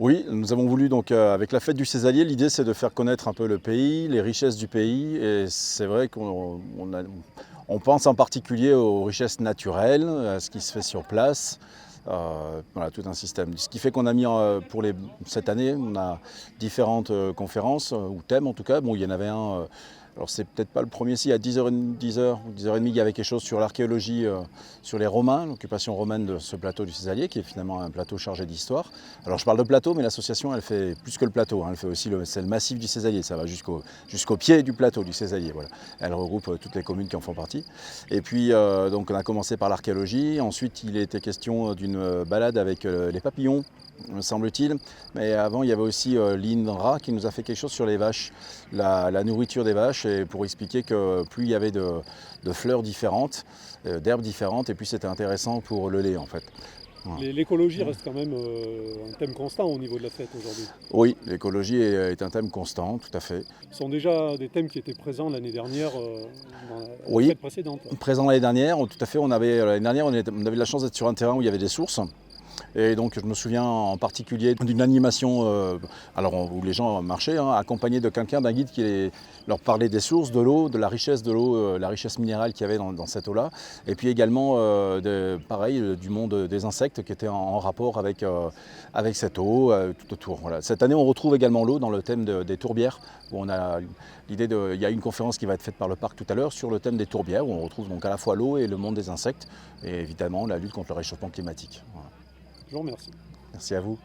Oui, nous avons voulu donc avec la fête du Césalier, l'idée c'est de faire connaître un peu le pays, les richesses du pays et c'est vrai on pense en particulier aux richesses naturelles, à ce qui se fait sur place, voilà tout un système. Ce qui fait qu'on a mis cette année, on a différentes conférences ou thèmes en tout cas. Bon, il y en avait un. Alors c'est peut-être pas le premier, si à 10h, 10h ou 10h30, il y avait quelque chose sur l'archéologie, sur les Romains, l'occupation romaine de ce plateau du Césalier, qui est finalement un plateau chargé d'histoire. Alors je parle de plateau, mais l'association elle fait plus que le plateau, hein. Elle fait aussi c'est le massif du Césalier, ça va jusqu'au pied du plateau du Césalier. Voilà. Elle regroupe toutes les communes qui en font partie. Et puis donc on a commencé par l'archéologie, ensuite il était question d'une balade avec les papillons, me semble-t-il. Mais avant, il y avait aussi l'INRA qui nous a fait quelque chose sur les vaches, la nourriture des vaches, et pour expliquer que plus il y avait de fleurs différentes, d'herbes différentes, et plus c'était intéressant pour le lait en fait. Voilà. L'écologie reste quand même un thème constant au niveau de la fête aujourd'hui. Oui, l'écologie est un thème constant, tout à fait. Ce sont déjà des thèmes qui étaient présents l'année dernière à la Oui, fête précédente. présent l'année dernière, tout à fait. L'année dernière, on avait la chance d'être sur un terrain où il y avait des sources. Et donc je me souviens en particulier d'une animation où les gens marchaient, hein, accompagnés de quelqu'un, d'un guide qui leur parlait des sources, de l'eau, de la richesse de l'eau, la richesse minérale qu'il y avait dans cette eau-là. Et puis également, du monde des insectes qui étaient en rapport avec cette eau tout autour. Voilà. Cette année, on retrouve également l'eau dans le thème des tourbières, où on a l'idée il y a une conférence qui va être faite par le parc tout à l'heure sur le thème des tourbières, où on retrouve donc à la fois l'eau et le monde des insectes, et évidemment la lutte contre le réchauffement climatique. Voilà. Je vous remercie. Merci à vous.